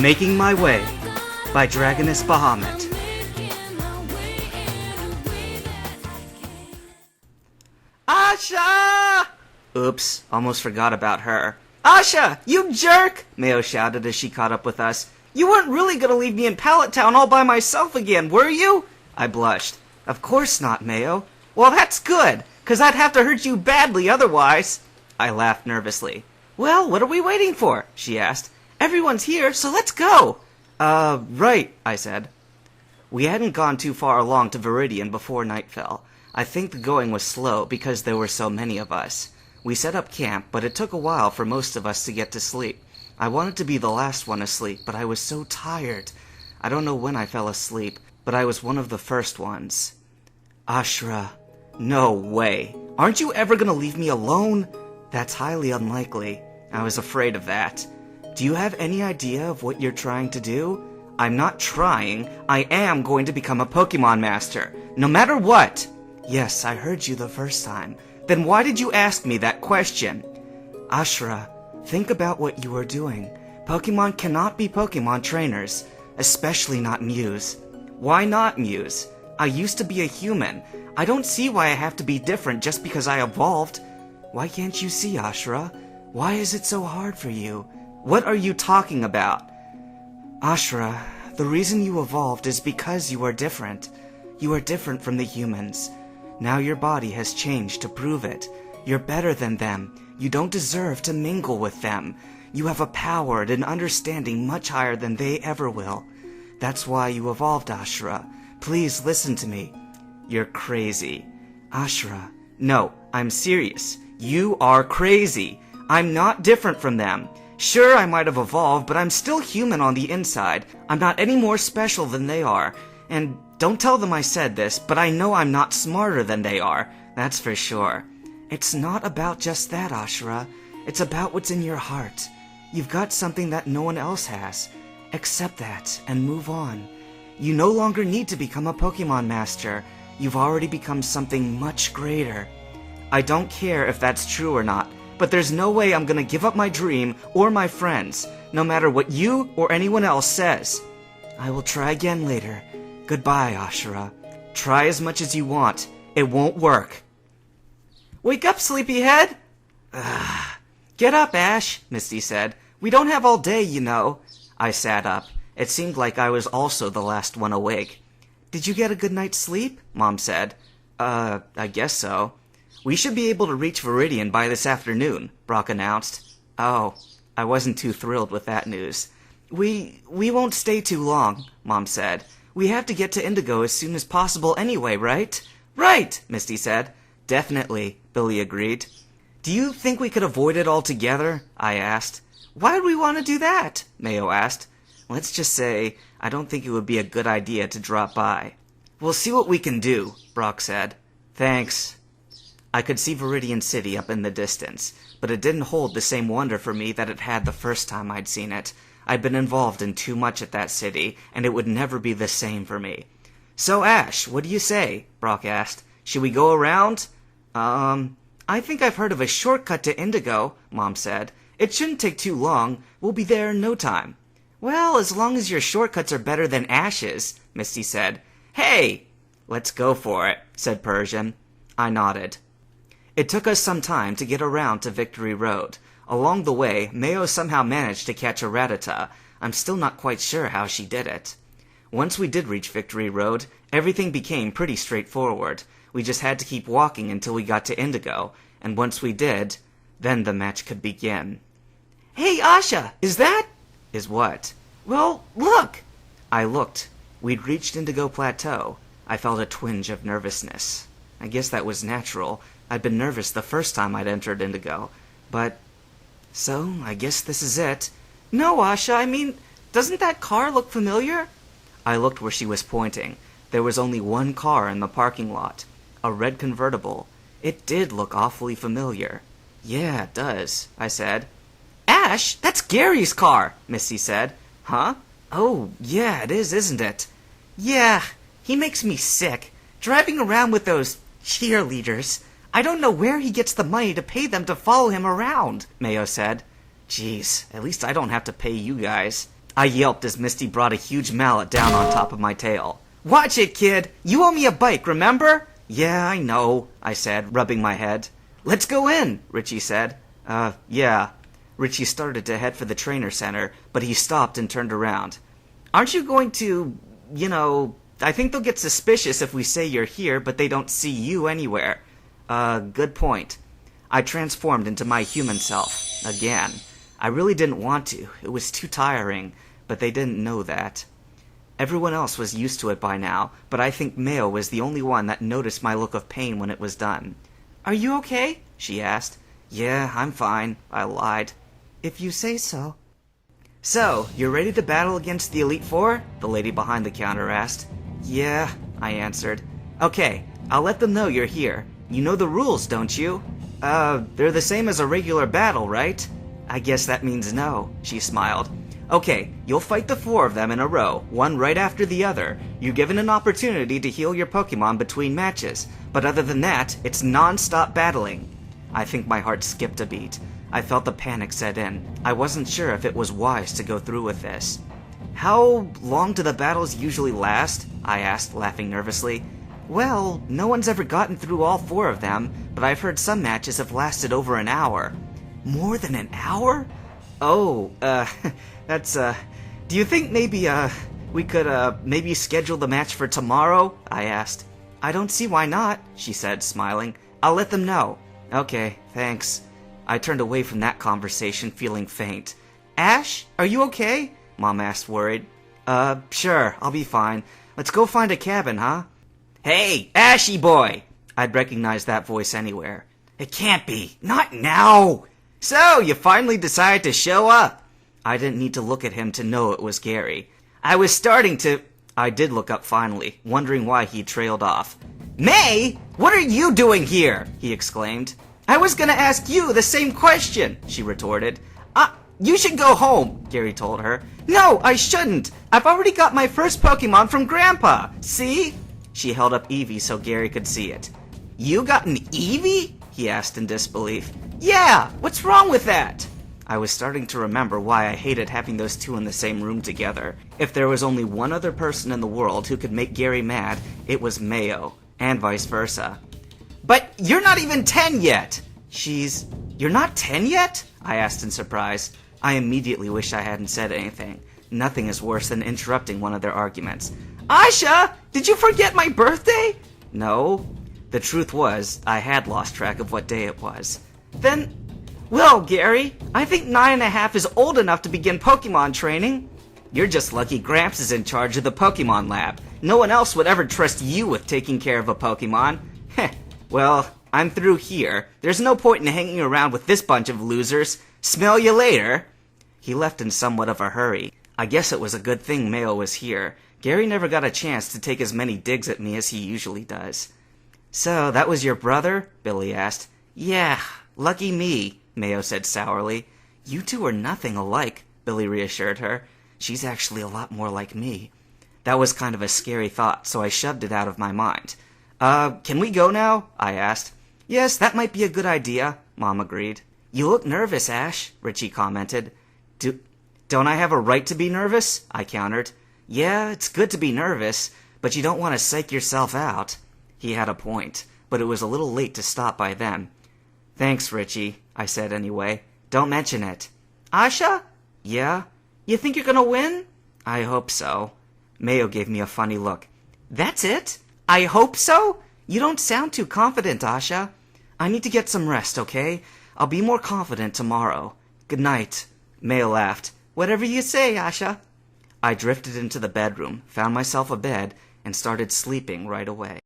Making My Way by Dragoness Bahamut. Asha! Oops, almost forgot about her. Asha, you jerk! Mayo shouted as she caught up with us. You weren't really gonna leave me in Pallet Town all by myself again, were you? I blushed. Of course not, Mayo. Well, that's good, 'cause I'd have to hurt you badly otherwise. I laughed nervously. Well, what are we waiting for? She asked. Everyone's here, so let's go. Right, I said. We hadn't gone too far along to Viridian before night fell. I think the going was slow because there were so many of us. We set up camp, but it took a while for most of us to get to sleep. I wanted to be the last one asleep, but I was so tired. I don't know when I fell asleep, but I was one of the first ones. Ashra. No way. Aren't you ever gonna leave me alone? That's highly unlikely. I was afraid of that. Do you have any idea of what you're trying to do? I'm not trying. I am going to become a Pokemon Master. No matter what. Yes, I heard you the first time. Then why did you ask me that question? Ashra, think about what you are doing. Pokemon cannot be Pokemon trainers, especially not Mews. Why not Mews? I used to be a human. I don't see why I have to be different just because I evolved. Why can't you see, Ashra? Why is it so hard for you? What are you talking about? Ashra, the reason you evolved is because you are different. You are different from the humans. Now your body has changed to prove it. You're better than them. You don't deserve to mingle with them. You have a power and an understanding much higher than they ever will. That's why you evolved, Ashra. Please listen to me. You're crazy. Ashra. No, I'm serious. You are crazy. I'm not different from them. Sure, I might have evolved, but I'm still human on the inside. I'm not any more special than they are. And don't tell them I said this, but I know I'm not smarter than they are. That's for sure. It's not about just that, Ashra. It's about what's in your heart. You've got something that no one else has. Accept that and move on. You no longer need to become a Pokemon Master. You've already become something much greater. I don't care if that's true or not, but there's no way I'm gonna give up my dream or my friends, no matter what you or anyone else says. I will try again later. Goodbye, Ashra. Try as much as you want. It won't work. Wake up, sleepyhead! Get up, Ash, Misty said. We don't have all day, you know. I sat up. It seemed like I was also the last one awake. Did you get a good night's sleep? Mom said. I guess so. We should be able to reach Viridian by this afternoon, Brock announced. Oh, I wasn't too thrilled with that news. We won't stay too long, Mom said. We have to get to Indigo as soon as possible anyway, right? Right, Misty said. Definitely, Billy agreed. Do you think we could avoid it altogether? I asked. Why would we want to do that? Mayo asked. Let's just say, I don't think it would be a good idea to drop by. We'll see what we can do, Brock said. Thanks. I could see Viridian City up in the distance, but it didn't hold the same wonder for me that it had the first time I'd seen it. I'd been involved in too much at that city, and it would never be the same for me. So, Ash, what do you say? Brock asked. Should we go around? I think I've heard of a shortcut to Indigo, Mom said. It shouldn't take too long. We'll be there in no time. Well, as long as your shortcuts are better than Ash's, Misty said. Hey! Let's go for it, said Persian. I nodded. It took us some time to get around to Victory Road. Along the way, Mayo somehow managed to catch a Rattata. I'm still not quite sure how she did it. Once we did reach Victory Road, everything became pretty straightforward. We just had to keep walking until we got to Indigo, and once we did, then the match could begin. Hey, Asha, is that? Is what? Well, look! I looked. We'd reached Indigo Plateau. I felt a twinge of nervousness. I guess that was natural. I'd been nervous the first time I'd entered Indigo, but... So, I guess this is it. No, Asha, I mean, doesn't that car look familiar? I looked where she was pointing. There was only one car in the parking lot. A red convertible. It did look awfully familiar. Yeah, it does, I said. Ash, that's Gary's car, Misty said. Huh? Oh, yeah, it is, isn't it? Yeah, he makes me sick. Driving around with those cheerleaders. I don't know where he gets the money to pay them to follow him around, Mayo said. Geez, at least I don't have to pay you guys. I yelped as Misty brought a huge mallet down on top of my tail. Watch it, kid! You owe me a bike, remember? Yeah, I know, I said, rubbing my head. Let's go in, Richie said. Yeah. Richie started to head for the trainer center, but he stopped and turned around. Aren't you going to, I think they'll get suspicious if we say you're here, but they don't see you anywhere. Good point. I transformed into my human self. Again. I really didn't want to. It was too tiring, but they didn't know that. Everyone else was used to it by now, but I think Mayo was the only one that noticed my look of pain when it was done. Are you okay? She asked. Yeah, I'm fine, I lied. If you say so. So, you're ready to battle against the Elite Four? The lady behind the counter asked. Yeah, I answered. Okay, I'll let them know you're here. You know the rules, don't you? They're the same as a regular battle, right? I guess that means no, she smiled. Okay, you'll fight the 4 of them in a row, one right after the other. You're given an opportunity to heal your Pokemon between matches, but other than that, it's non-stop battling. I think my heart skipped a beat. I felt the panic set in. I wasn't sure if it was wise to go through with this. How long do the battles usually last? I asked, laughing nervously. Well, no one's ever gotten through all 4 of them, but I've heard some matches have lasted over an hour. More than an hour? Oh, that's, do you think maybe, we could, maybe schedule the match for tomorrow? I asked. I don't see why not, she said, smiling. I'll let them know. Okay, thanks. I turned away from that conversation, feeling faint. Ash, are you okay? Mom asked, worried. Sure, I'll be fine. Let's go find a cabin, huh? Hey, Ashy boy! I'd recognize that voice anywhere. It can't be. Not now! So, you finally decided to show up? I didn't need to look at him to know it was Gary. I was starting to... I did look up finally, wondering why he trailed off. May? What are you doing here? He exclaimed. I was gonna ask you the same question, she retorted. You should go home, Gary told her. No, I shouldn't. I've already got my first Pokemon from Grandpa. See? She held up Eevee so Gary could see it. You got an Eevee? He asked in disbelief. Yeah, what's wrong with that? I was starting to remember why I hated having those two in the same room together. If there was only one other person in the world who could make Gary mad, it was Mayo, and vice versa. But you're not even 10 yet! You're not 10 yet? I asked in surprise. I immediately wished I hadn't said anything. Nothing is worse than interrupting one of their arguments. Asha! Did you forget my birthday? No. The truth was, I had lost track of what day it was. Then, well, Gary, I think 9.5 is old enough to begin Pokemon training. You're just lucky Gramps is in charge of the Pokemon lab. No one else would ever trust you with taking care of a Pokemon. Heh, well, I'm through here. There's no point in hanging around with this bunch of losers. Smell you later. He left in somewhat of a hurry. I guess it was a good thing Mayo was here. Gary never got a chance to take as many digs at me as he usually does. So, that was your brother? Billy asked. Yeah, lucky me, Mayo said sourly. You two are nothing alike, Billy reassured her. She's actually a lot more like me. That was kind of a scary thought, so I shoved it out of my mind. Can we go now? I asked. Yes, that might be a good idea, Mom agreed. You look nervous, Ash, Richie commented. Don't I have a right to be nervous? I countered. Yeah, it's good to be nervous, but you don't want to psych yourself out. He had a point, but it was a little late to stop by then. Thanks, Richie, I said anyway. Don't mention it. Asha? Yeah? You think you're gonna win? I hope so. Mayo gave me a funny look. That's it? I hope so? You don't sound too confident, Asha. I need to get some rest, okay? I'll be more confident tomorrow. Good night. Mayo laughed. Whatever you say, Asha. I drifted into the bedroom, found myself a bed, and started sleeping right away.